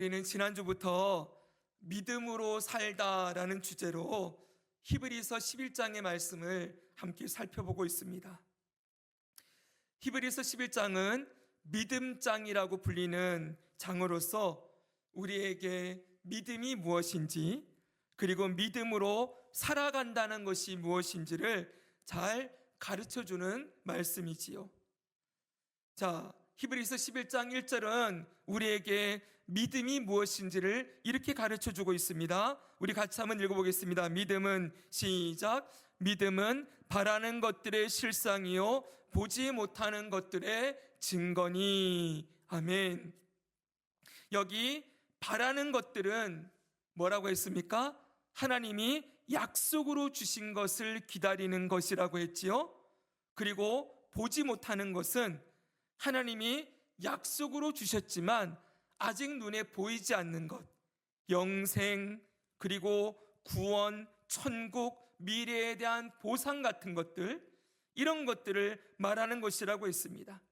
우리는 지난주부터 믿음으로 살다라는 주제로 히브리서 11장의 말씀을 함께 살펴보고 있습니다. 히브리서 11장은 믿음장이라고 불리는 장으로서 우리에게 믿음이 무엇인지, 그리고 믿음으로 살아간다는 것이 무엇인지를 잘 가르쳐주는 말씀이지요. 자, 히브리서 11장 1절은 우리에게 믿음이 무엇인지를 이렇게 가르쳐주고 있습니다. 우리 같이 한번 읽어보겠습니다. 믿음은, 시작, 믿음은 바라는 것들의 실상이요 보지 못하는 것들의 증거니. 아멘. 여기 바라는 것들은 뭐라고 했습니까? 하나님이 약속으로 주신 것을 기다리는 것이라고 했지요. 그리고 보지 못하는 것은 하나님이 약속으로 주셨지만 아직 눈에 보이지 않는 것, 영생, 그리고 구원, 천국, 미래에 대한 보상 같은 것들, 이런 것들을 말하는 것이라고 했습니다.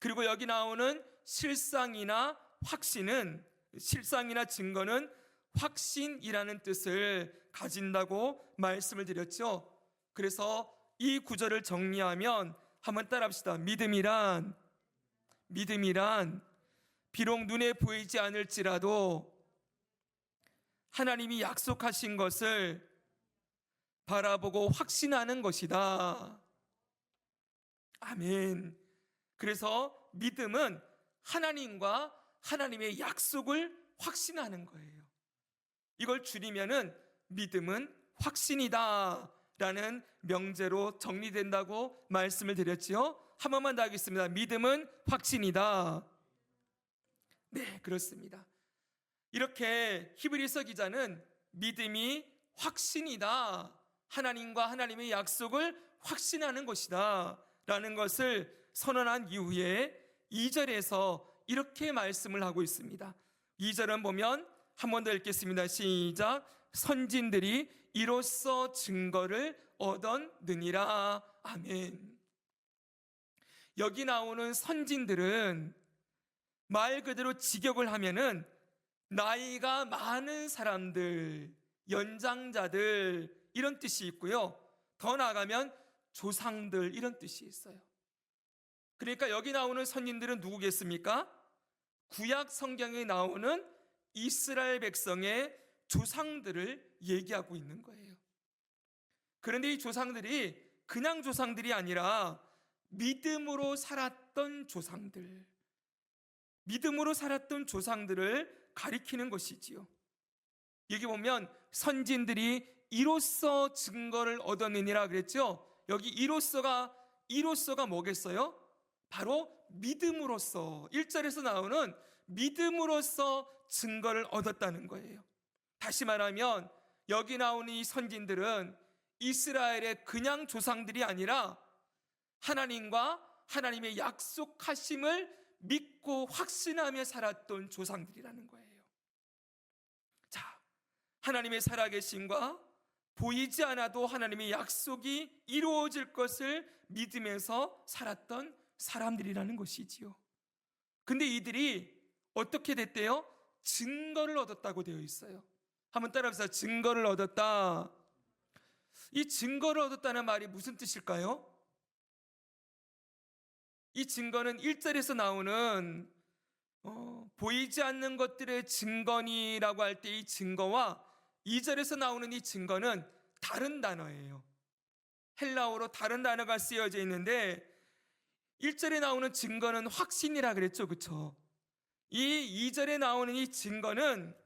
그리고 여기 나오는 실상이나 확신은, 실상이나 증거는 확신이라는 뜻을 가진다고 말씀을 드렸죠. 그래서 이 구절을 정리하면 한번 따라합시다. 믿음이란 비록 눈에 보이지 않을지라도 하나님이 약속하신 것을 바라보고 확신하는 것이다. 아멘. 그래서 믿음은 하나님과 하나님의 약속을 확신하는 거예요. 이걸 줄이면은 믿음은 확신이다 라는 명제로 정리된다고 말씀을 드렸지요. 한 번만 더 하겠습니다. 믿음은 확신이다. 네, 그렇습니다. 이렇게 히브리서 기자는 믿음이 확신이다, 하나님과 하나님의 약속을 확신하는 것이다 라는 것을 선언한 이후에 2절에서 이렇게 말씀을 하고 있습니다. 2절은 보면 한 번 더 읽겠습니다. 시작. 선진들이 이로써 증거를 얻었느니라. 아멘. 여기 나오는 선진들은 말 그대로 직역을 하면은 나이가 많은 사람들, 연장자들, 이런 뜻이 있고요. 더 나아가면 조상들, 이런 뜻이 있어요. 그러니까 여기 나오는 선진들은 누구겠습니까? 구약 성경에 나오는 이스라엘 백성의 조상들을 얘기하고 있는 거예요. 그런데 이 조상들이 그냥 조상들이 아니라 믿음으로 살았던 조상들, 믿음으로 살았던 조상들을 가리키는 것이지요. 여기 보면 선진들이 이로써 증거를 얻었느니라 그랬죠. 여기 이로써가 뭐겠어요? 바로 믿음으로써, 1절에서 나오는 믿음으로써 증거를 얻었다는 거예요. 다시 말하면 여기 나오는 이 선진들은 이스라엘의 그냥 조상들이 아니라 하나님과 하나님의 약속하심을 믿고 확신하며 살았던 조상들이라는 거예요. 자, 하나님의 살아계심과 보이지 않아도 하나님의 약속이 이루어질 것을 믿으면서 살았던 사람들이라는 것이지요. 근데 이들이 어떻게 됐대요? 증거를 얻었다고 되어 있어요. 한번 따라해보세요. 증거를 얻었다. 이 증거를 얻었다는 말이 무슨 뜻일까요? 이 증거는 1절에서 나오는 보이지 않는 것들의 증거니라고 할 때 이 증거와 2절에서 나오는 이 증거는 다른 단어예요. 헬라어로 다른 단어가 쓰여져 있는데 1절에 나오는 증거는 확신이라 그랬죠. 그렇죠? 이 2절에 나오는 이 증거는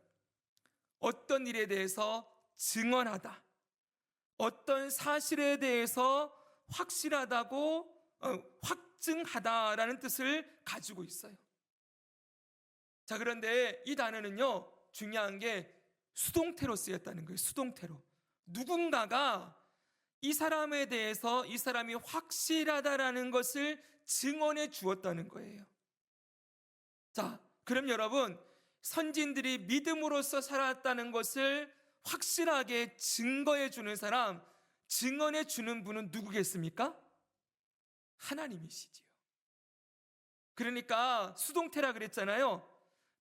어떤 일에 대해서 증언하다, 어떤 사실에 대해서 확실하다고 확증하다라는 뜻을 가지고 있어요. 자, 그런데 이 단어는요, 중요한 게 수동태로 쓰였다는 거예요. 수동태로. 누군가가 이 사람에 대해서 이 사람이 확실하다라는 것을 증언해 주었다는 거예요. 자, 그럼 여러분, 선진들이 믿음으로써 살았다는 것을 확실하게 증거해 주는 사람, 증언해 주는 분은 누구겠습니까? 하나님이시지요. 그러니까 수동태라 그랬잖아요.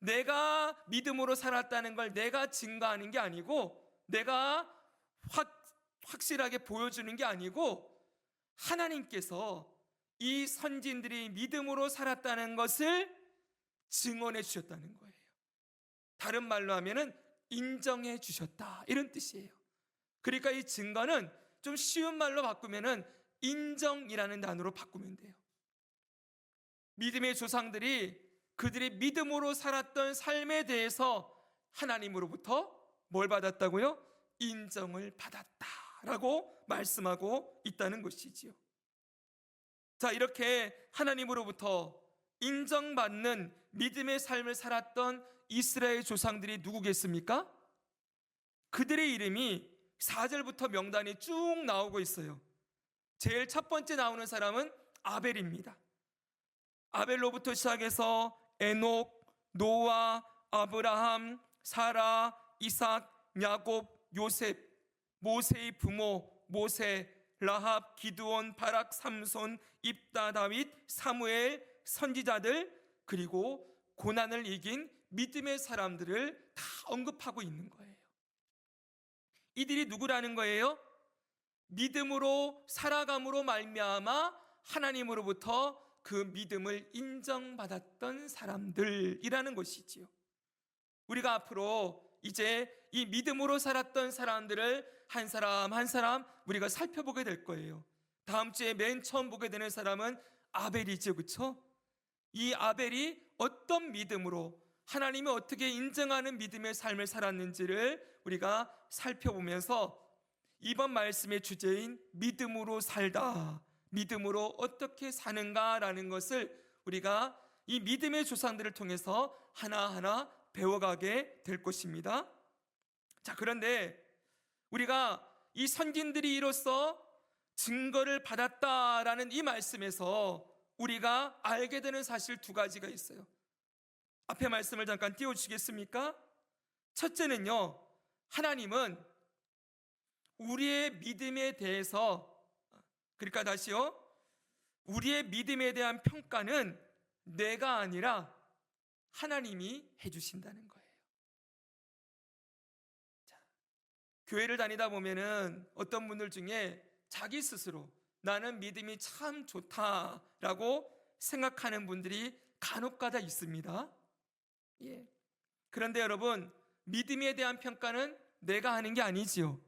내가 믿음으로 살았다는 걸 내가 증거하는 게 아니고, 내가 확실하게 보여주는 게 아니고, 하나님께서 이 선진들이 믿음으로 살았다는 것을 증언해 주셨다는 거예요. 다른 말로 하면은 인정해 주셨다, 이런 뜻이에요. 그러니까 이 증거는 좀 쉬운 말로 바꾸면은 인정이라는 단어로 바꾸면 돼요. 믿음의 조상들이 그들의 믿음으로 살았던 삶에 대해서 하나님으로부터 뭘 받았다고요? 인정을 받았다라고 말씀하고 있다는 것이지요. 자, 이렇게 하나님으로부터 인정받는 믿음의 삶을 살았던 이스라엘 조상들이 누구겠습니까? 그들의 이름이 4절부터 명단이 쭉 나오고 있어요. 제일 첫 번째 나오는 사람은 아벨입니다. 아벨로부터 시작해서 에녹, 노아, 아브라함, 사라, 이삭, 야곱, 요셉, 모세의 부모 모세, 라합, 기드온, 바락, 삼손, 입다, 다윗, 사무엘, 선지자들, 그리고 고난을 이긴 믿음의 사람들을 다 언급하고 있는 거예요. 이들이 누구라는 거예요? 믿음으로 살아감으로 말미암아 하나님으로부터 그 믿음을 인정받았던 사람들이라는 것이지요. 우리가 앞으로 이제 이 믿음으로 살았던 사람들을 한 사람 한 사람 우리가 살펴보게 될 거예요. 다음 주에 맨 처음 보게 되는 사람은 아벨이죠, 그렇죠? 이 아벨이 어떤 믿음으로 하나님이 어떻게 인정하는 믿음의 삶을 살았는지를 우리가 살펴보면서 이번 말씀의 주제인 믿음으로 살다, 믿음으로 어떻게 사는가라는 것을 우리가 이 믿음의 조상들을 통해서 하나하나 배워가게 될 것입니다. 자, 그런데 우리가 이 선진들이 이로써 증거를 받았다라는 이 말씀에서 우리가 알게 되는 사실 두 가지가 있어요. 앞에 말씀을 잠깐 띄워주시겠습니까? 첫째는요, 하나님은 우리의 믿음에 대해서, 그러니까 다시요, 우리의 믿음에 대한 평가는 내가 아니라 하나님이 해주신다는 거예요. 자, 교회를 다니다 보면은 어떤 분들 중에 자기 스스로 나는 믿음이 참 좋다라고 생각하는 분들이 간혹가다 있습니다. 예. 그런데 여러분, 믿음에 대한 평가는 내가 하는 게 아니지요.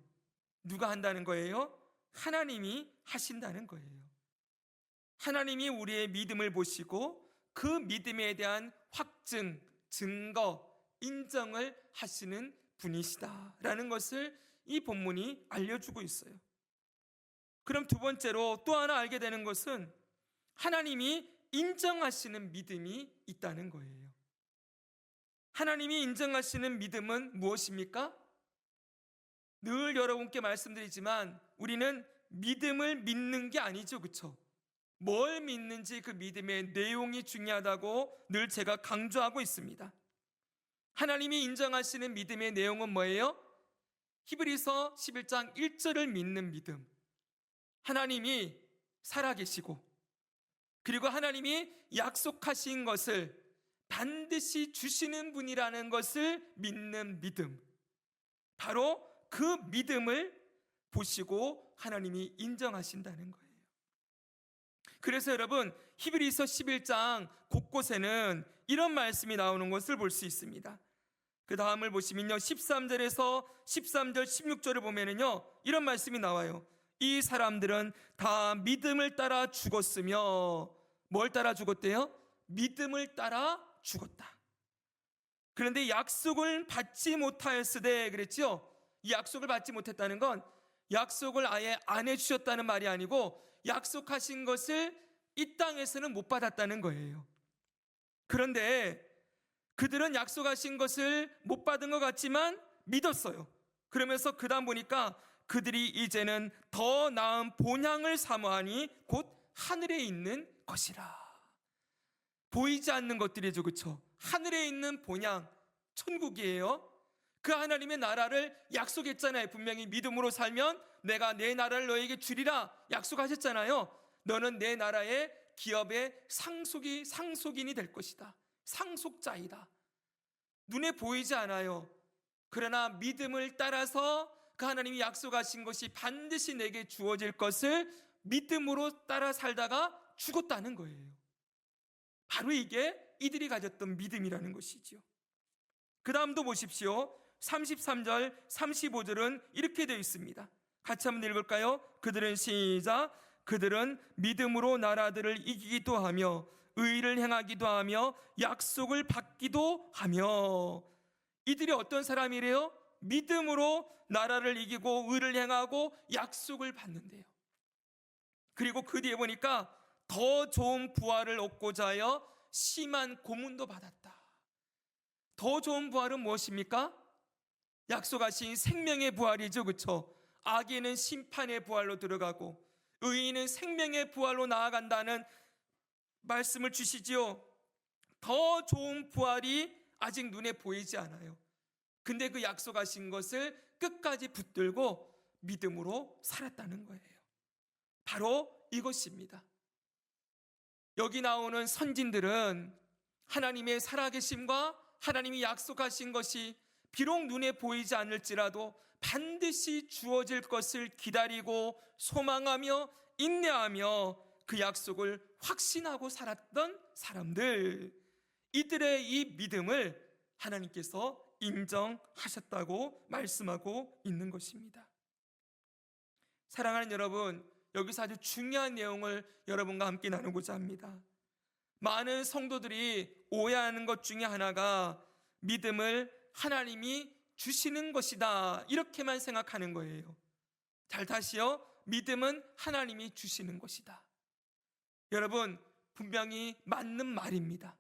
누가 한다는 거예요? 하나님이 하신다는 거예요. 하나님이 우리의 믿음을 보시고 그 믿음에 대한 확증, 증거, 인정을 하시는 분이시다라는 것을 이 본문이 알려주고 있어요. 그럼 두 번째로 또 하나 알게 되는 것은 하나님이 인정하시는 믿음이 있다는 거예요. 하나님이 인정하시는 믿음은 무엇입니까? 늘 여러분께 말씀드리지만 우리는 믿음을 믿는 게 아니죠, 그렇죠? 뭘 믿는지 그 믿음의 내용이 중요하다고 늘 제가 강조하고 있습니다. 하나님이 인정하시는 믿음의 내용은 뭐예요? 히브리서 11장 1절을 믿는 믿음. 하나님이 살아계시고 그리고 하나님이 약속하신 것을 반드시 주시는 분이라는 것을 믿는 믿음. 바로 그 믿음을 보시고 하나님이 인정하신다는 거예요. 그래서 여러분, 히브리서 11장 곳곳에는 이런 말씀이 나오는 것을 볼 수 있습니다. 그 다음을 보시면요, 13절에서 13절 16절을 보면은요, 이런 말씀이 나와요. 이 사람들은 다 믿음을 따라 죽었으며, 뭘 따라 죽었대요? 믿음을 따라 죽었다. 그런데 약속을 받지 못하였으되 그랬죠? 이 약속을 받지 못했다는 건 약속을 아예 안 해주셨다는 말이 아니고 약속하신 것을 이 땅에서는 못 받았다는 거예요. 그런데 그들은 약속하신 것을 못 받은 것 같지만 믿었어요. 그러면서 그 다음 보니까 그들이 이제는 더 나은 본향을 사모하니 곧 하늘에 있는 것이라. 보이지 않는 것들이죠, 그렇죠? 하늘에 있는 본향, 천국이에요. 그 하나님의 나라를 약속했잖아요. 분명히 믿음으로 살면 내가 내 나라를 너에게 주리라 약속하셨잖아요. 너는 내 나라의 기업의 상속인이 될 것이다. 상속자이다. 눈에 보이지 않아요. 그러나 믿음을 따라서 그 하나님이 약속하신 것이 반드시 내게 주어질 것을 믿음으로 따라 살다가 죽었다는 거예요. 바로 이게 이들이 가졌던 믿음이라는 것이죠. 그 다음도 보십시오. 33절, 35절은 이렇게 되어 있습니다. 같이 한번 읽을까요? 그들은 시작. 그들은 믿음으로 나라들을 이기기도 하며 의를 행하기도 하며 약속을 받기도 하며. 이들이 어떤 사람이래요? 믿음으로 나라를 이기고 의를 행하고 약속을 받는데요. 그리고 그 뒤에 보니까 더 좋은 부활을 얻고자 하여 심한 고문도 받았다. 더 좋은 부활은 무엇입니까? 약속하신 생명의 부활이죠. 그렇죠? 악인은 심판의 부활로 들어가고 의인은 생명의 부활로 나아간다는 말씀을 주시지요. 더 좋은 부활이 아직 눈에 보이지 않아요. 근데 그 약속하신 것을 끝까지 붙들고 믿음으로 살았다는 거예요. 바로 이것입니다. 여기 나오는 선진들은 하나님의 살아계심과 하나님이 약속하신 것이 비록 눈에 보이지 않을지라도 반드시 주어질 것을 기다리고 소망하며 인내하며 그 약속을 확신하고 살았던 사람들, 이들의 이 믿음을 하나님께서 인정하셨다고 말씀하고 있는 것입니다. 사랑하는 여러분, 여기서 아주 중요한 내용을 여러분과 함께 나누고자 합니다. 많은 성도들이 오해하는 것 중에 하나가 믿음을 하나님이 주시는 것이다, 이렇게만 생각하는 거예요. 잘 다시요. 믿음은 하나님이 주시는 것이다. 여러분, 분명히 맞는 말입니다.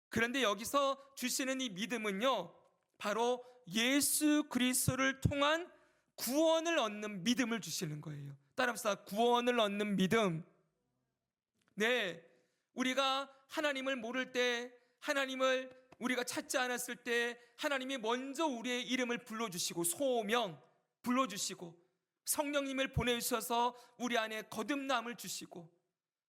그런데 여기서 주시는 이 믿음은요, 바로 예수 그리스도를 통한 구원을 얻는 믿음을 주시는 거예요. 따라서 구원을 얻는 믿음. 네, 우리가 하나님을 모를 때, 하나님을 우리가 찾지 않았을 때 하나님이 먼저 우리의 이름을 불러주시고 소명 불러주시고 성령님을 보내주셔서 우리 안에 거듭남을 주시고,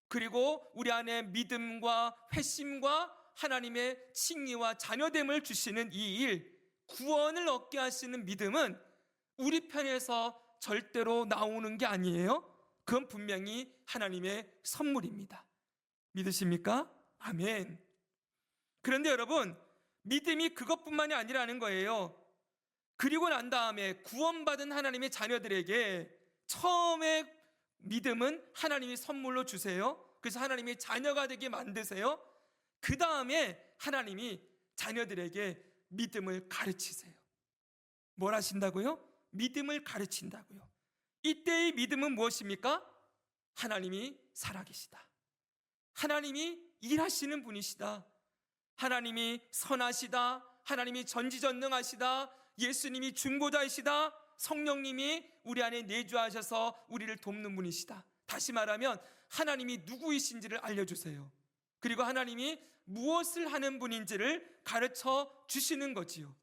그리고 우리 안에 믿음과 회심과 하나님의 칭의와 자녀됨을 주시는 이 일, 구원을 얻게 하시는 믿음은 우리 편에서 절대로 나오는 게 아니에요. 그건 분명히 하나님의 선물입니다. 믿으십니까? 아멘. 그런데 여러분, 믿음이 그것뿐만이 아니라는 거예요. 그리고 난 다음에 구원받은 하나님의 자녀들에게 처음에 믿음은 하나님이 선물로 주세요. 그래서 하나님이 자녀가 되게 만드세요. 그 다음에 하나님이 자녀들에게 믿음을 가르치세요. 뭘 하신다고요? 믿음을 가르친다고요. 이때의 믿음은 무엇입니까? 하나님이 살아계시다. 하나님이 일하시는 분이시다. 하나님이 선하시다. 하나님이 전지전능하시다. 예수님이 중보자이시다. 성령님이 우리 안에 내주하셔서 우리를 돕는 분이시다. 다시 말하면 하나님이 누구이신지를 알려주세요. 그리고 하나님이 무엇을 하는 분인지를 가르쳐 주시는 거지요.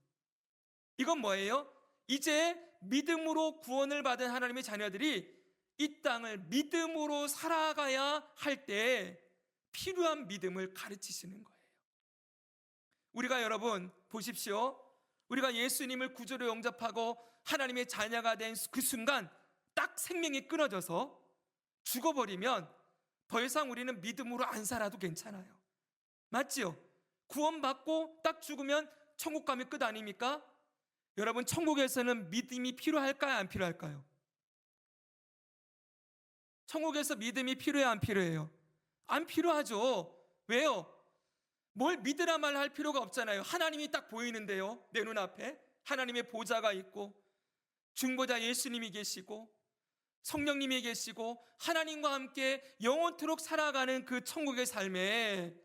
이건 뭐예요? 이제 믿음으로 구원을 받은 하나님의 자녀들이 이 땅을 믿음으로 살아가야 할 때 필요한 믿음을 가르치시는 거예요. 우리가 여러분 보십시오. 우리가 예수님을 구주로 영접하고 하나님의 자녀가 된 그 순간 딱 생명이 끊어져서 죽어버리면 더 이상 우리는 믿음으로 안 살아도 괜찮아요. 맞지요? 구원받고 딱 죽으면 천국 가면 끝 아닙니까? 여러분, 천국에서는 믿음이 필요할까요? 안 필요할까요? 천국에서 믿음이 필요해요? 안 필요해요? 안 필요하죠. 왜요? 뭘 믿으라 말할 필요가 없잖아요. 하나님이 딱 보이는데요. 내 눈앞에 하나님의 보좌가 있고 중보자 예수님이 계시고 성령님이 계시고 하나님과 함께 영원토록 살아가는 그 천국의 삶에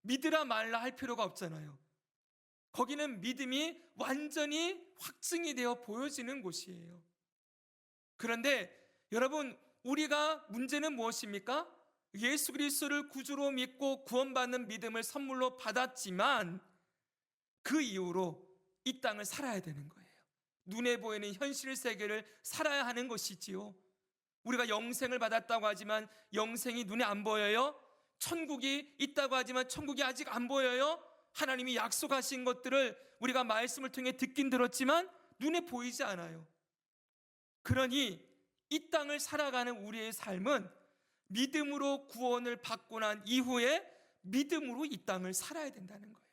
믿으라 말라 할 필요가 없잖아요. 거기는 믿음이 완전히 확증이 되어 보여지는 곳이에요. 그런데 여러분, 우리가 문제는 무엇입니까? 예수 그리스도를 구주로 믿고 구원받는 믿음을 선물로 받았지만 그 이후로 이 땅을 살아야 되는 거예요. 눈에 보이는 현실 세계를 살아야 하는 것이지요. 우리가 영생을 받았다고 하지만 영생이 눈에 안 보여요. 천국이 있다고 하지만 천국이 아직 안 보여요. 하나님이 약속하신 것들을 우리가 말씀을 통해 듣긴 들었지만 눈에 보이지 않아요. 그러니 이 땅을 살아가는 우리의 삶은 믿음으로 구원을 받고 난 이후에 믿음으로 이 땅을 살아야 된다는 거예요.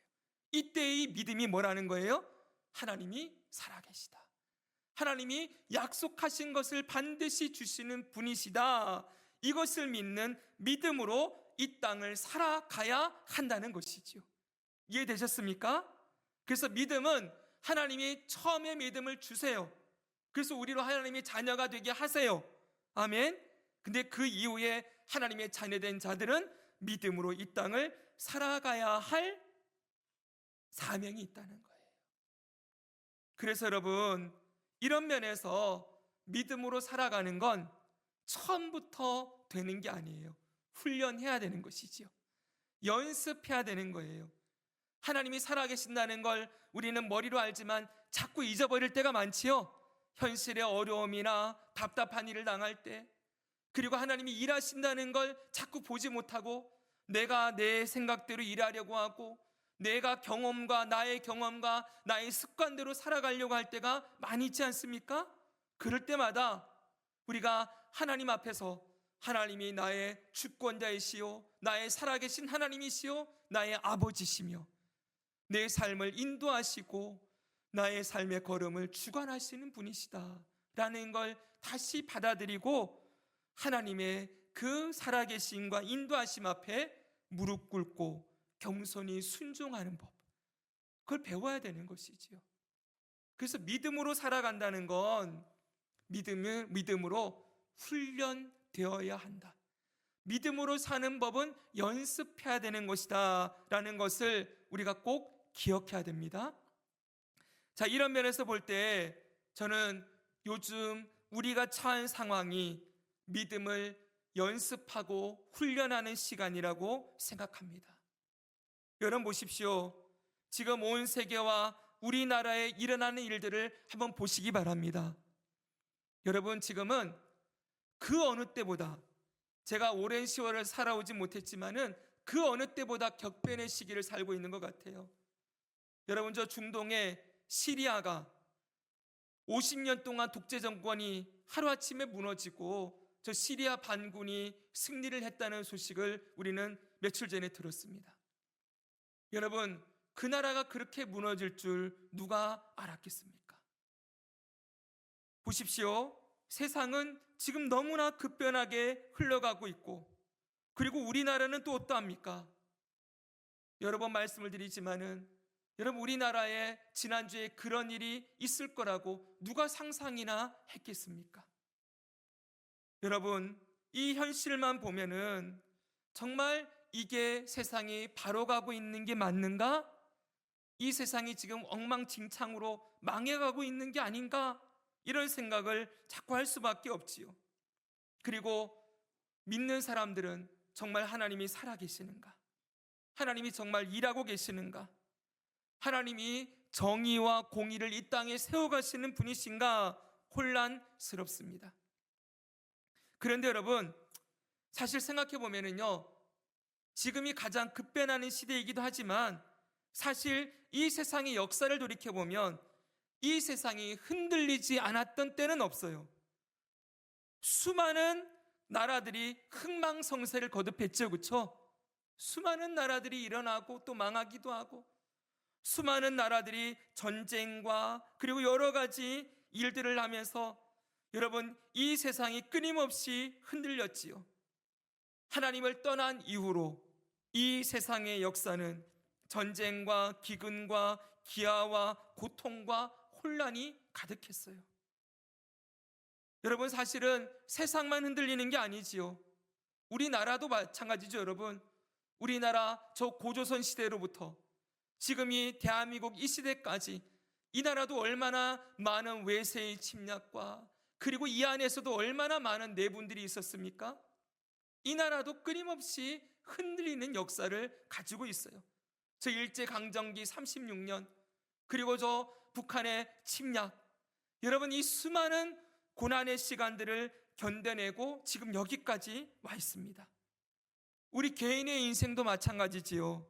이때의 믿음이 뭐라는 거예요? 하나님이 살아계시다. 하나님이 약속하신 것을 반드시 주시는 분이시다. 이것을 믿는 믿음으로 이 땅을 살아가야 한다는 것이지요. 이해되셨습니까? 그래서 믿음은 하나님이 처음에 믿음을 주세요. 그래서 우리로 하나님의 자녀가 되게 하세요. 아멘. 근데 그 이후에 하나님의 자녀된 자들은 믿음으로 이 땅을 살아가야 할 사명이 있다는 거예요. 그래서 여러분, 이런 면에서 믿음으로 살아가는 건 처음부터 되는 게 아니에요. 훈련해야 되는 것이지요. 연습해야 되는 거예요. 하나님이 살아계신다는 걸 우리는 머리로 알지만 자꾸 잊어버릴 때가 많지요. 현실의 어려움이나 답답한 일을 당할 때, 그리고 하나님이 일하신다는 걸 자꾸 보지 못하고 내가 내 생각대로 일하려고 하고 내가 나의 경험과 나의 습관대로 살아가려고 할 때가 많이 있지 않습니까? 그럴 때마다 우리가 하나님 앞에서 하나님이 나의 주권자이시요 나의 살아계신 하나님이시요 나의 아버지시며 내 삶을 인도하시고 나의 삶의 걸음을 주관하시는 분이시다 라는 걸 다시 받아들이고 하나님의 그 살아계심과 인도하심 앞에 무릎 꿇고 겸손히 순종하는 법, 그걸 배워야 되는 것이지요. 그래서 믿음으로 살아간다는 건 믿음으로 훈련되어야 한다. 믿음으로 사는 법은 연습해야 되는 것이다 라는 것을 우리가 꼭 기억해야 됩니다. 자, 이런 면에서 볼 때 저는 요즘 우리가 처한 상황이 믿음을 연습하고 훈련하는 시간이라고 생각합니다. 여러분 보십시오. 지금 온 세계와 우리나라에 일어나는 일들을 한번 보시기 바랍니다. 여러분, 지금은 그 어느 때보다, 제가 오랜 세월을 살아오지 못했지만은 그 어느 때보다 격변의 시기를 살고 있는 것 같아요. 여러분, 저 중동의 시리아가 50년 동안 독재 정권이 하루아침에 무너지고 저 시리아 반군이 승리를 했다는 소식을 우리는 며칠 전에 들었습니다. 여러분, 그 나라가 그렇게 무너질 줄 누가 알았겠습니까? 보십시오. 세상은 지금 너무나 급변하게 흘러가고 있고, 그리고 우리나라는 또 어떠합니까? 여러 번 말씀을 드리지만은 여러분, 우리나라에 지난주에 그런 일이 있을 거라고 누가 상상이나 했겠습니까? 여러분, 이 현실만 보면은 정말 이게 세상이 바로 가고 있는 게 맞는가? 이 세상이 지금 엉망진창으로 망해가고 있는 게 아닌가? 이런 생각을 자꾸 할 수밖에 없지요. 그리고 믿는 사람들은 정말 하나님이 살아계시는가? 하나님이 정말 일하고 계시는가? 하나님이 정의와 공의를 이 땅에 세워가시는 분이신가? 혼란스럽습니다. 그런데 여러분, 사실 생각해 보면은요, 지금이 가장 급변하는 시대이기도 하지만 사실 이 세상의 역사를 돌이켜 보면 이 세상이 흔들리지 않았던 때는 없어요. 수많은 나라들이 흥망성쇠를 거듭했죠, 그렇죠? 수많은 나라들이 일어나고 또 망하기도 하고, 수많은 나라들이 전쟁과 그리고 여러 가지 일들을 하면서 여러분, 이 세상이 끊임없이 흔들렸지요. 하나님을 떠난 이후로 이 세상의 역사는 전쟁과 기근과 기아와 고통과 혼란이 가득했어요. 여러분, 사실은 세상만 흔들리는 게 아니지요. 우리나라도 마찬가지죠, 여러분. 우리나라 저 고조선 시대로부터 지금 이 대한민국 이 시대까지 이 나라도 얼마나 많은 외세의 침략과 그리고 이 안에서도 얼마나 많은 내분들이 있었습니까? 이 나라도 끊임없이 흔들리는 역사를 가지고 있어요. 저 일제강점기 36년, 그리고 저 북한의 침략, 여러분, 이 수많은 고난의 시간들을 견뎌내고 지금 여기까지 와 있습니다. 우리 개인의 인생도 마찬가지지요.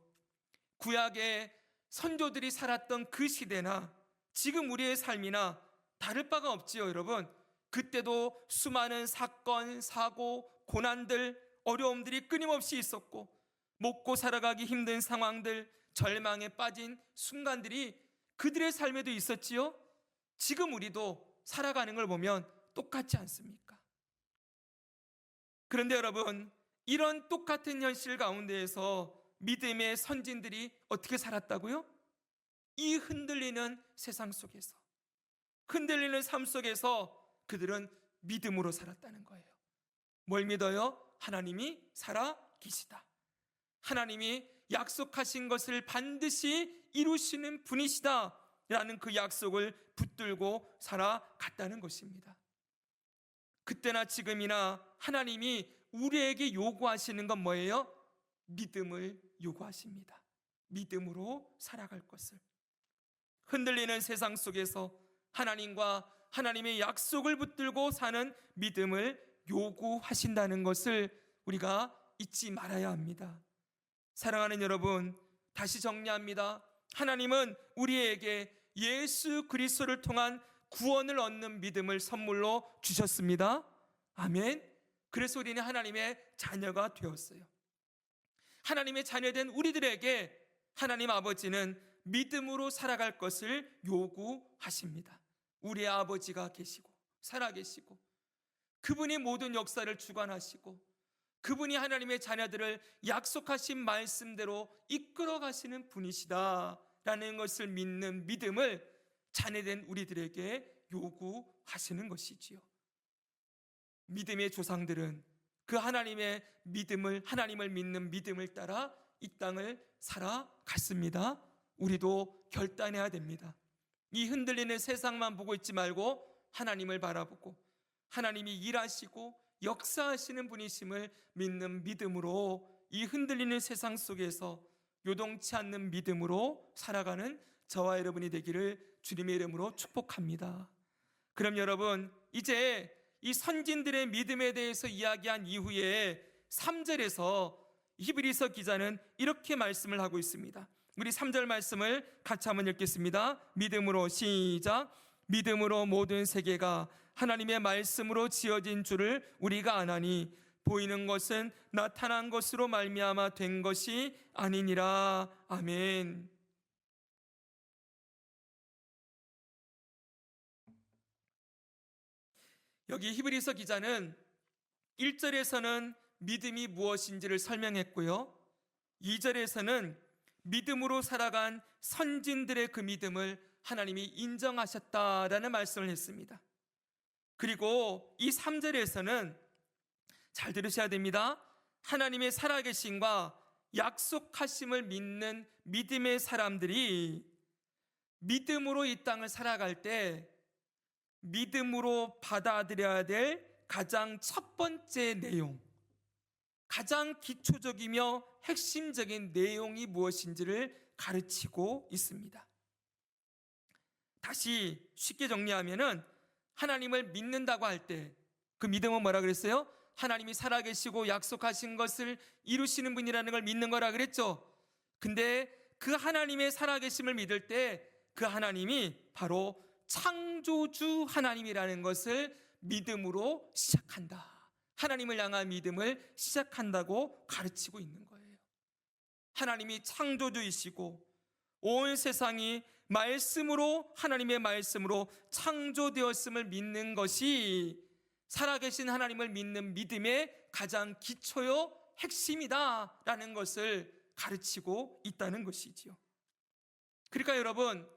구약의 선조들이 살았던 그 시대나 지금 우리의 삶이나 다를 바가 없지요, 여러분. 그때도 수많은 사건, 사고, 고난들, 어려움들이 끊임없이 있었고, 먹고 살아가기 힘든 상황들, 절망에 빠진 순간들이 그들의 삶에도 있었지요. 지금 우리도 살아가는 걸 보면 똑같지 않습니까? 그런데 여러분, 이런 똑같은 현실 가운데에서 믿음의 선진들이 어떻게 살았다고요? 이 흔들리는 세상 속에서, 흔들리는 삶 속에서 그들은 믿음으로 살았다는 거예요. 뭘 믿어요? 하나님이 살아 계시다. 하나님이 약속하신 것을 반드시 이루시는 분이시다 라는 그 약속을 붙들고 살아갔다는 것입니다. 그때나 지금이나 하나님이 우리에게 요구하시는 건 뭐예요? 믿음을 요구하십니다. 믿음으로 살아갈 것을. 흔들리는 세상 속에서 하나님과 하나님의 약속을 붙들고 사는 믿음을 요구하신다는 것을 우리가 잊지 말아야 합니다. 사랑하는 여러분, 다시 정리합니다. 하나님은 우리에게 예수 그리스도를 통한 구원을 얻는 믿음을 선물로 주셨습니다. 아멘. 그래서 우리는 하나님의 자녀가 되었어요. 하나님의 자녀된 우리들에게 하나님 아버지는 믿음으로 살아갈 것을 요구하십니다. 우리의 아버지가 계시고 살아계시고 그분이 모든 역사를 주관하시고 그분이 하나님의 자녀들을 약속하신 말씀대로 이끌어 가시는 분이시다라는 것을 믿는 믿음을 자녀된 우리들에게 요구하시는 것이지요. 믿음의 조상들은 그 하나님의 믿음을, 하나님을 믿는 믿음을 따라 이 땅을 살아갔습니다. 우리도 결단해야 됩니다. 이 흔들리는 세상만 보고 있지 말고 하나님을 바라보고 하나님이 일하시고 역사하시는 분이심을 믿는 믿음으로 이 흔들리는 세상 속에서 요동치 않는 믿음으로 살아가는 저와 여러분이 되기를 주님의 이름으로 축복합니다. 그럼 여러분, 이제 이 선진들의 믿음에 대해서 이야기한 이후에 3절에서 히브리서 기자는 이렇게 말씀을 하고 있습니다. 우리 3절 말씀을 같이 한번 읽겠습니다. 믿음으로 시작. 믿음으로 모든 세계가 하나님의 말씀으로 지어진 줄을 우리가 아나니 보이는 것은 나타난 것으로 말미암아 된 것이 아니니라. 아멘. 여기 히브리서 기자는 1절에서는 믿음이 무엇인지를 설명했고요, 2절에서는 믿음으로 살아간 선진들의 그 믿음을 하나님이 인정하셨다라는 말씀을 했습니다. 그리고 이 3절에서는 잘 들으셔야 됩니다. 하나님의 살아계심과 약속하심을 믿는 믿음의 사람들이 믿음으로 이 땅을 살아갈 때 믿음으로 받아들여야 될 가장 첫 번째 내용, 가장 기초적이며 핵심적인 내용이 무엇인지를 가르치고 있습니다. 다시 쉽게 정리하면은 하나님을 믿는다고 할 때 그 믿음은 뭐라 그랬어요? 하나님이 살아계시고 약속하신 것을 이루시는 분이라는 걸 믿는 거라 그랬죠. 근데 그 하나님의 살아계심을 믿을 때 그 하나님이 바로 창조주 하나님이라는 것을 믿음으로 시작한다. 하나님을 향한 믿음을 시작한다고 가르치고 있는 거예요. 하나님이 창조주이시고 온 세상이 말씀으로, 하나님의 말씀으로 창조되었음을 믿는 것이 살아계신 하나님을 믿는 믿음의 가장 기초요 핵심이다라는 것을 가르치고 있다는 것이지요. 그러니까 여러분,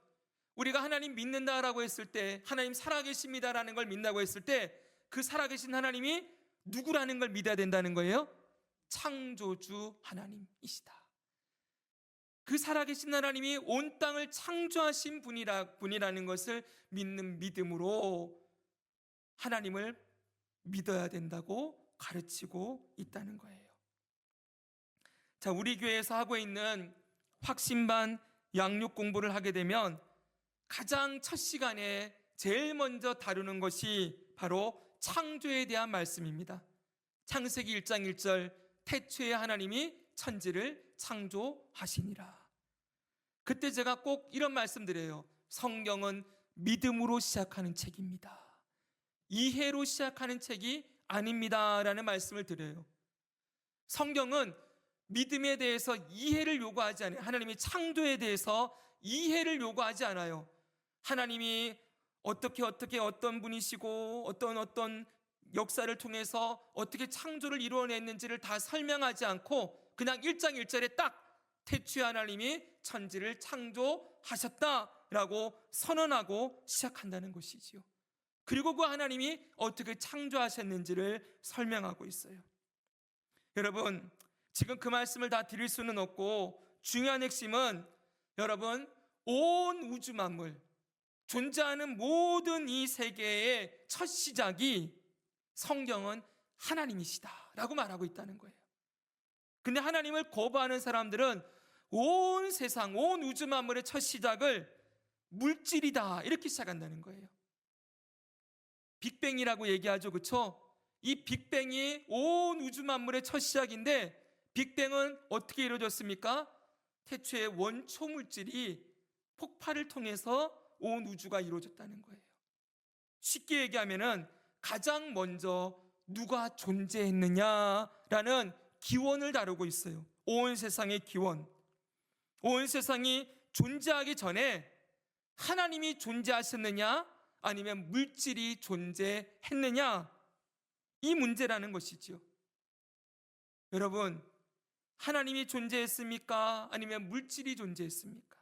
우리가 하나님 믿는다라고 했을 때, 하나님 살아계십니다라는 걸 믿는다고 했을 때 그 살아계신 하나님이 누구라는 걸 믿어야 된다는 거예요? 창조주 하나님이시다. 그 살아계신 하나님이 온 땅을 창조하신 분이라는 것을 믿는 믿음으로 하나님을 믿어야 된다고 가르치고 있다는 거예요. 자, 우리 교회에서 하고 있는 확신반 양육 공부를 하게 되면 가장 첫 시간에 제일 먼저 다루는 것이 바로 창조에 대한 말씀입니다. 창세기 1장 1절 태초에 하나님이 천지를 창조하시니라. 그때 제가 꼭 이런 말씀 드려요. 성경은 믿음으로 시작하는 책입니다. 이해로 시작하는 책이 아닙니다 라는 말씀을 드려요. 성경은 믿음에 대해서 이해를 요구하지 않아요. 하나님의 창조에 대해서 이해를 요구하지 않아요. 하나님이 어떻게 어떤 분이시고 어떤 역사를 통해서 어떻게 창조를 이루어냈는지를 다 설명하지 않고 그냥 1장 1절에 딱 태초에 하나님이 천지를 창조하셨다라고 선언하고 시작한다는 것이지요. 그리고 그 하나님이 어떻게 창조하셨는지를 설명하고 있어요. 여러분, 지금 그 말씀을 다 드릴 수는 없고 중요한 핵심은 여러분, 온 우주 만물, 존재하는 모든 이 세계의 첫 시작이 성경은 하나님이시다라고 말하고 있다는 거예요. 근데 하나님을 거부하는 사람들은 온 세상, 온 우주 만물의 첫 시작을 물질이다 이렇게 시작한다는 거예요. 빅뱅이라고 얘기하죠, 그렇죠? 이 빅뱅이 온 우주 만물의 첫 시작인데 빅뱅은 어떻게 이루어졌습니까? 태초에 원초 물질이 폭발을 통해서 온 우주가 이루어졌다는 거예요. 쉽게 얘기하면은 가장 먼저 누가 존재했느냐라는 기원을 다루고 있어요. 온 세상의 기원. 온 세상이 존재하기 전에 하나님이 존재하셨느냐 아니면 물질이 존재했느냐, 이 문제라는 것이지요. 여러분, 하나님이 존재했습니까? 아니면 물질이 존재했습니까?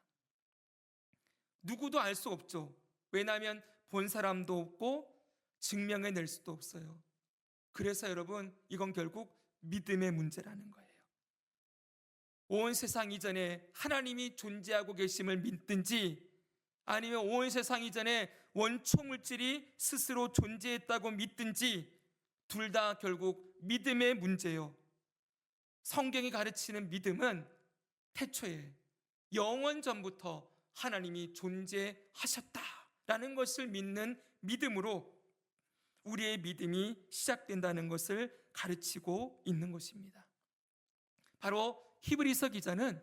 누구도 알 수 없죠. 왜냐하면 본 사람도 없고 증명해낼 수도 없어요. 그래서 여러분, 이건 결국 믿음의 문제라는 거예요. 온 세상 이전에 하나님이 존재하고 계심을 믿든지 아니면 온 세상 이전에 원초 물질이 스스로 존재했다고 믿든지 둘 다 결국 믿음의 문제요. 성경이 가르치는 믿음은 태초에 영원 전부터 하나님이 존재하셨다라는 것을 믿는 믿음으로 우리의 믿음이 시작된다는 것을 가르치고 있는 것입니다. 바로 히브리서 기자는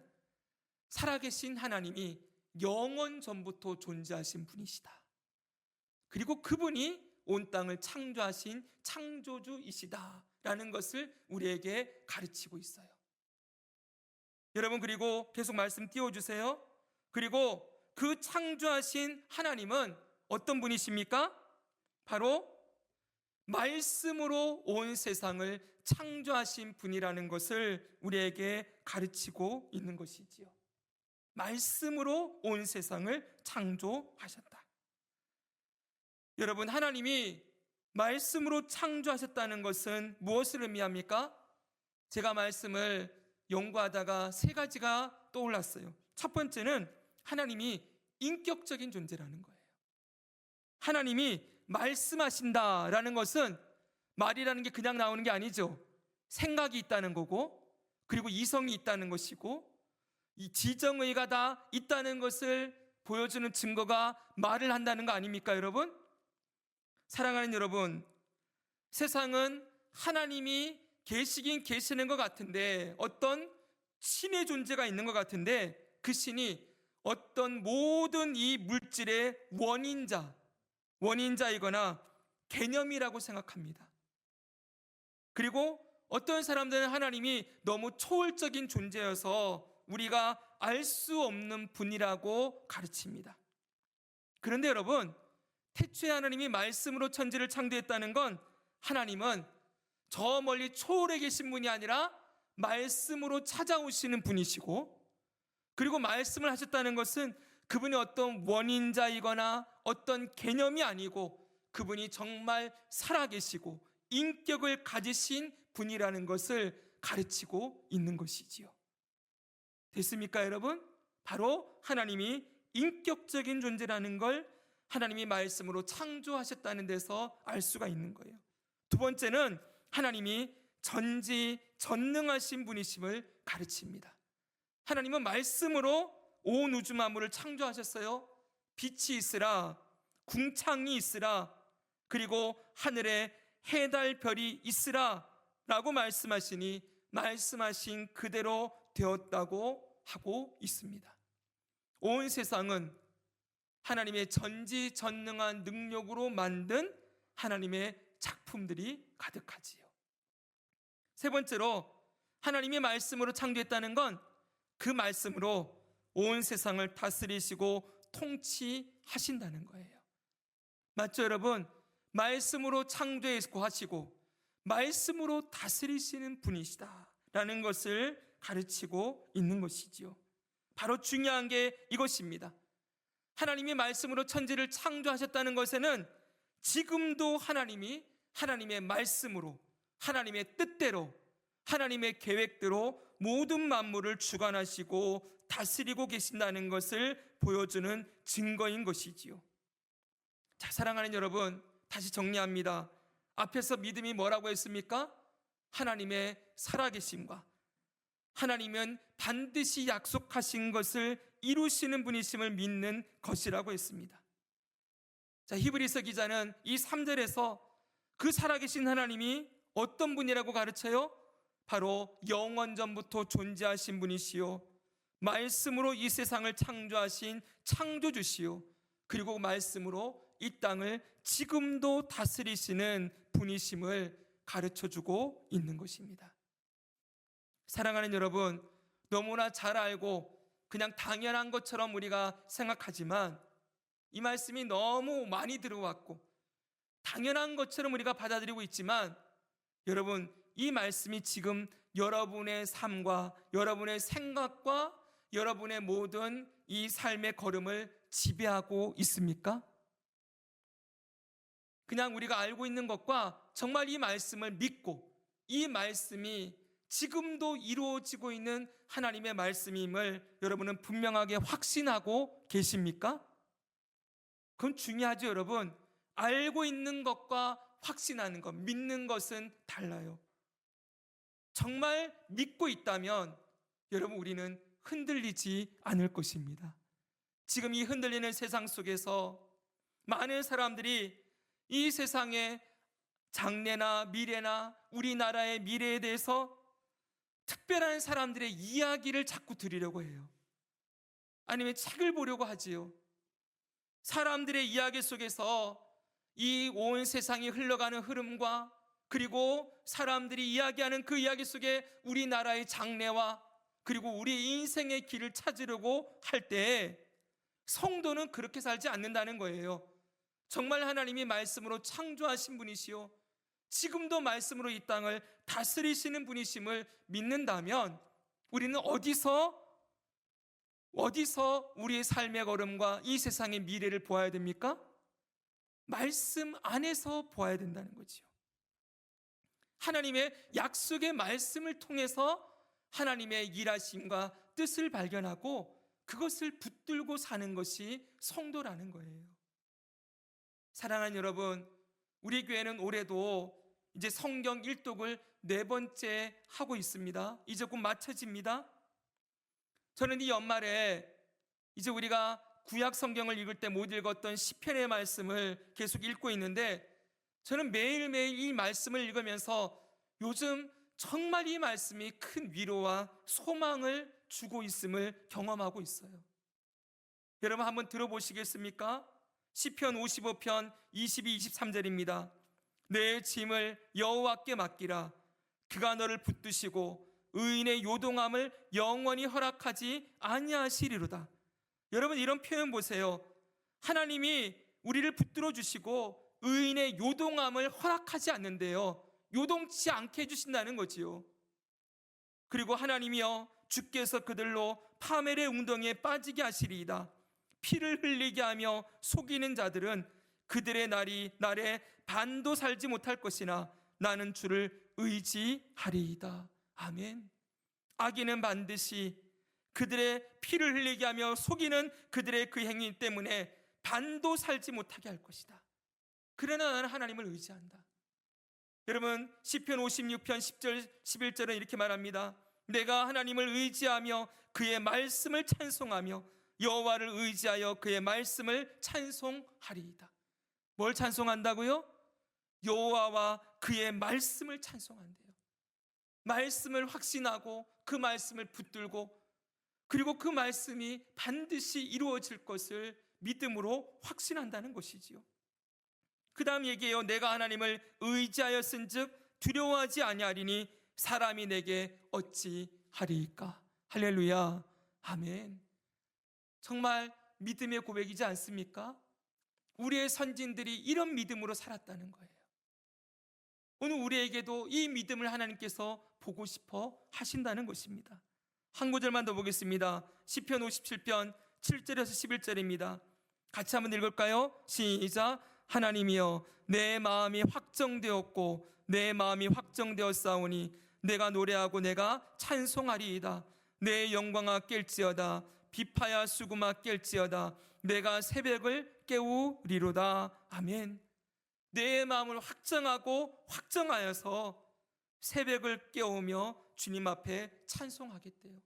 살아계신 하나님이 영원 전부터 존재하신 분이시다. 그리고 그분이 온 땅을 창조하신 창조주이시다라는 것을 우리에게 가르치고 있어요. 여러분, 그리고 계속 말씀 띄워주세요. 그리고 그 창조하신 하나님은 어떤 분이십니까? 바로 말씀으로 온 세상을 창조하신 분이라는 것을 우리에게 가르치고 있는 것이지요. 말씀으로 온 세상을 창조하셨다. 여러분, 하나님이 말씀으로 창조하셨다는 것은 무엇을 의미합니까? 제가 말씀을 연구하다가 세 가지가 떠올랐어요. 첫 번째는 하나님이 인격적인 존재라는 거예요. 하나님이 말씀하신다라는 것은 말이라는 게 그냥 나오는 게 아니죠. 생각이 있다는 거고, 그리고 이성이 있다는 것이고, 이 지정의가 다 있다는 것을 보여주는 증거가 말을 한다는 거 아닙니까, 여러분? 사랑하는 여러분, 세상은 하나님이 계시긴 계시는 것 같은데, 어떤 신의 존재가 있는 것 같은데, 그 신이 어떤 모든 이 물질의 원인자이거나 개념이라고 생각합니다. 그리고 어떤 사람들은 하나님이 너무 초월적인 존재여서 우리가 알 수 없는 분이라고 가르칩니다. 그런데 여러분, 태초에 하나님이 말씀으로 천지를 창조했다는 건 하나님은 저 멀리 초월해 계신 분이 아니라 말씀으로 찾아오시는 분이시고, 그리고 말씀을 하셨다는 것은 그분이 어떤 원인자이거나 어떤 개념이 아니고 그분이 정말 살아계시고 인격을 가지신 분이라는 것을 가르치고 있는 것이지요. 됐습니까, 여러분? 바로 하나님이 인격적인 존재라는 걸 하나님이 말씀으로 창조하셨다는 데서 알 수가 있는 거예요. 두 번째는 하나님이 전지전능하신 분이심을 가르칩니다. 하나님은 말씀으로 온 우주 만물을 창조하셨어요. 빛이 있으라, 궁창이 있으라, 그리고 하늘에 해, 달, 별이 있으라 라고 말씀하시니 말씀하신 그대로 되었다고 하고 있습니다. 온 세상은 하나님의 전지전능한 능력으로 만든 하나님의 작품들이 가득하지요. 세 번째로 하나님의 말씀으로 창조했다는 건 그 말씀으로 온 세상을 다스리시고 통치하신다는 거예요. 맞죠, 여러분? 말씀으로 창조했고 하시고 말씀으로 다스리시는 분이시다라는 것을 가르치고 있는 것이지요. 바로 중요한 게 이것입니다. 하나님이 말씀으로 천지를 창조하셨다는 것에는 지금도 하나님이 하나님의 말씀으로, 하나님의 뜻대로, 하나님의 계획대로 모든 만물을 주관하시고 다스리고 계신다는 것을 보여주는 증거인 것이지요. 자, 사랑하는 여러분, 다시 정리합니다. 앞에서 믿음이 뭐라고 했습니까? 하나님의 살아계심과 하나님은 반드시 약속하신 것을 이루시는 분이심을 믿는 것이라고 했습니다. 자, 히브리서 기자는 이 3절에서 그 살아계신 하나님이 어떤 분이라고 가르쳐요? 바로 영원전부터 존재하신 분이시요, 말씀으로 이 세상을 창조하신 창조주시요, 그리고 말씀으로 이 땅을 지금도 다스리시는 분이심을 가르쳐주고 있는 것입니다. 사랑하는 여러분, 너무나 잘 알고 그냥 당연한 것처럼 우리가 생각하지만 이 말씀이 너무 많이 들어왔고 당연한 것처럼 우리가 받아들이고 있지만, 여러분, 이 말씀이 지금 여러분의 삶과 여러분의 생각과 여러분의 모든 이 삶의 걸음을 지배하고 있습니까? 그냥 우리가 알고 있는 것과 정말 이 말씀을 믿고 이 말씀이 지금도 이루어지고 있는 하나님의 말씀임을 여러분은 분명하게 확신하고 계십니까? 그건 중요하죠, 여러분. 알고 있는 것과 확신하는 것, 믿는 것은 달라요. 정말 믿고 있다면 여러분, 우리는 흔들리지 않을 것입니다. 지금 이 흔들리는 세상 속에서 많은 사람들이 이 세상의 장래나 미래나 우리나라의 미래에 대해서 특별한 사람들의 이야기를 자꾸 들으려고 해요. 아니면 책을 보려고 하지요. 사람들의 이야기 속에서 이 온 세상이 흘러가는 흐름과 그리고 사람들이 이야기하는 그 이야기 속에 우리나라의 장래와 그리고 우리 인생의 길을 찾으려고 할 때 성도는 그렇게 살지 않는다는 거예요. 정말 하나님이 말씀으로 창조하신 분이시요, 지금도 말씀으로 이 땅을 다스리시는 분이심을 믿는다면 우리는 어디서 우리의 삶의 걸음과 이 세상의 미래를 보아야 됩니까? 말씀 안에서 보아야 된다는 거지요. 하나님의 약속의 말씀을 통해서 하나님의 일하심과 뜻을 발견하고 그것을 붙들고 사는 것이 성도라는 거예요. 사랑하는 여러분, 우리 교회는 올해도 이제 성경 일독을 4번째 하고 있습니다. 이제 곧 마쳐집니다. 저는 이 연말에 이제 우리가 구약 성경을 읽을 때 못 읽었던 시편의 말씀을 계속 읽고 있는데, 저는 매일매일 이 말씀을 읽으면서 요즘 정말 이 말씀이 큰 위로와 소망을 주고 있음을 경험하고 있어요. 여러분 한번 들어보시겠습니까? 시편 55편 22, 23절입니다. 내 짐을 여호와께 맡기라. 그가 너를 붙드시고 의인의 요동함을 영원히 허락하지 아니하시리로다. 여러분, 이런 표현 보세요. 하나님이 우리를 붙들어 주시고 의인의 요동함을 허락하지 않는데요, 요동치 않게 해주신다는 거지요. 그리고 하나님이여, 주께서 그들로 파멜의 웅덩이에 빠지게 하시리이다. 피를 흘리게 하며 속이는 자들은 그들의 날에 반도 살지 못할 것이나 나는 주를 의지하리이다. 아멘. 악인은 반드시 그들의 피를 흘리게 하며 속이는 그들의 그 행위 때문에 반도 살지 못하게 할 것이다. 그러나 나는 하나님을 의지한다. 여러분, 시편 56편 10절 11절은 이렇게 말합니다. 내가 하나님을 의지하며 그의 말씀을 찬송하며 여호와를 의지하여 그의 말씀을 찬송하리이다. 뭘 찬송한다고요? 여호와와 그의 말씀을 찬송한대요. 말씀을 확신하고 그 말씀을 붙들고 그리고 그 말씀이 반드시 이루어질 것을 믿음으로 확신한다는 것이지요. 그 다음 얘기해요. 내가 하나님을 의지하였은즉 두려워하지 아니하리니 사람이 내게 어찌 하리이까. 할렐루야. 아멘. 정말 믿음의 고백이지 않습니까? 우리의 선진들이 이런 믿음으로 살았다는 거예요. 오늘 우리에게도 이 믿음을 하나님께서 보고 싶어 하신다는 것입니다. 한 구절만 더 보겠습니다. 시편 57편 7절에서 11절입니다. 같이 한번 읽을까요? 시작. 하나님이여 내 마음이 확정되었고 내 마음이 확정되었사오니 내가 노래하고 내가 찬송하리이다. 내 영광아 깰지어다. 비파야 수구마 깰지어다. 내가 새벽을 깨우리로다. 아멘. 내 마음을 확정하고 확정하여서 새벽을 깨우며 주님 앞에 찬송하겠대요.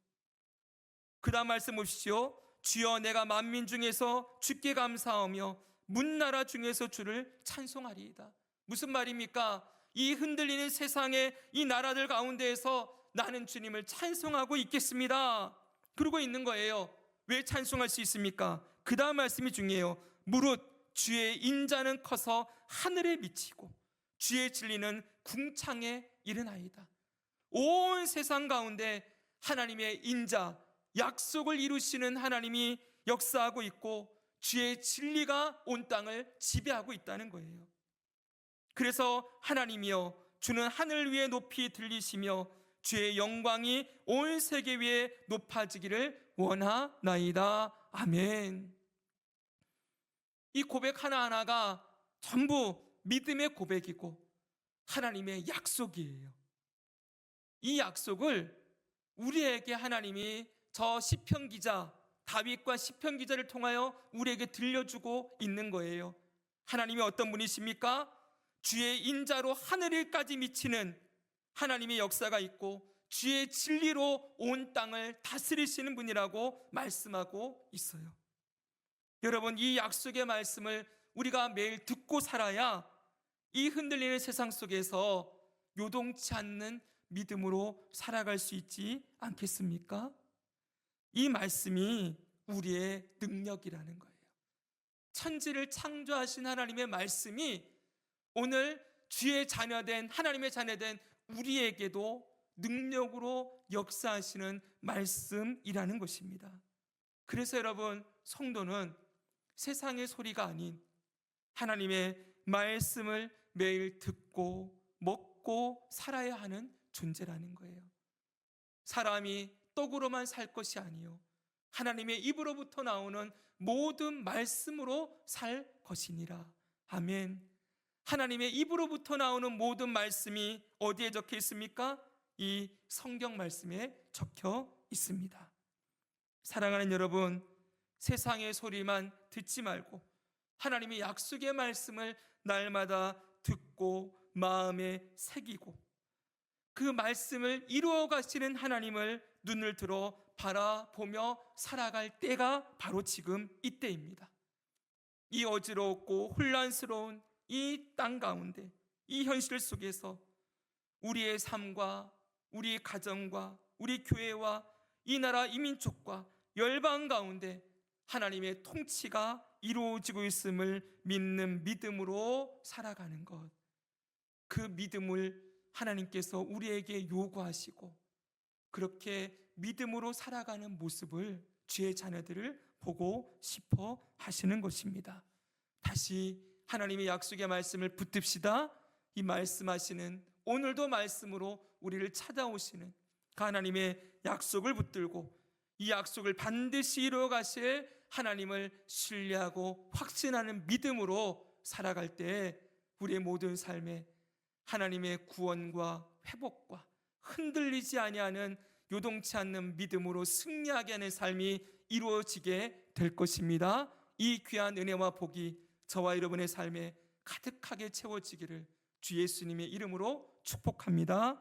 그 다음 말씀 보십시오. 주여 내가 만민 중에서 주께 감사하며 문나라 중에서 주를 찬송하리이다. 무슨 말입니까? 이 흔들리는 세상의 이 나라들 가운데에서 나는 주님을 찬송하고 있겠습니다. 그러고 있는 거예요. 왜 찬송할 수 있습니까? 그 다음 말씀이 중요해요. 무릇 주의 인자는 커서 하늘에 미치고 주의 진리는 궁창에 이르나이다. 온 세상 가운데 하나님의 인자, 약속을 이루시는 하나님이 역사하고 있고 주의 진리가 온 땅을 지배하고 있다는 거예요. 그래서 하나님이여 주는 하늘 위에 높이 들리시며 주의 영광이 온 세계 위에 높아지기를 원하나이다. 아멘. 이 고백 하나하나가 전부 믿음의 고백이고 하나님의 약속이에요. 이 약속을 우리에게 하나님이 저 시편 기자 다윗과 시편 기자를 통하여 우리에게 들려주고 있는 거예요. 하나님이 어떤 분이십니까? 주의 인자로 하늘까지 미치는 하나님의 역사가 있고 주의 진리로 온 땅을 다스리시는 분이라고 말씀하고 있어요. 여러분, 이 약속의 말씀을 우리가 매일 듣고 살아야 이 흔들리는 세상 속에서 요동치 않는 믿음으로 살아갈 수 있지 않겠습니까? 이 말씀이 우리의 능력이라는 거예요. 천지를 창조하신 하나님의 말씀이 오늘 주의 자녀된 하나님의 자녀된 우리에게도 능력으로 역사하시는 말씀이라는 것입니다. 그래서 여러분, 성도는 세상의 소리가 아닌 하나님의 말씀을 매일 듣고 먹고 살아야 하는 존재라는 거예요. 사람이 떡으로만 살 것이 아니요 하나님의 입으로부터 나오는 모든 말씀으로 살 것이니라. 아멘. 하나님의 입으로부터 나오는 모든 말씀이 어디에 적혀 있습니까? 이 성경 말씀에 적혀 있습니다. 사랑하는 여러분, 세상의 소리만 듣지 말고 하나님의 약속의 말씀을 날마다 듣고 마음에 새기고 그 말씀을 이루어 가시는 하나님을 눈을 들어 바라보며 살아갈 때가 바로 지금 이때입니다. 이 어지럽고 혼란스러운 이 땅 가운데 이 현실 속에서 우리의 삶과 우리 가정과 우리 교회와 이 나라 이민족과 열방 가운데 하나님의 통치가 이루어지고 있음을 믿는 믿음으로 살아가는 것, 그 믿음을 하나님께서 우리에게 요구하시고 그렇게 믿음으로 살아가는 모습을 주의 자녀들을 보고 싶어 하시는 것입니다. 다시 하나님의 약속의 말씀을 붙듭시다. 이 말씀하시는 오늘도 말씀으로 우리를 찾아오시는 그 하나님의 약속을 붙들고 이 약속을 반드시 이루어 가실 하나님을 신뢰하고 확신하는 믿음으로 살아갈 때 우리의 모든 삶에 하나님의 구원과 회복과 흔들리지 아니하는 요동치 않는 믿음으로 승리하게 하는 삶이 이루어지게 될 것입니다. 이 귀한 은혜와 복이 저와 여러분의 삶에 가득하게 채워지기를 주 예수님의 이름으로 축복합니다.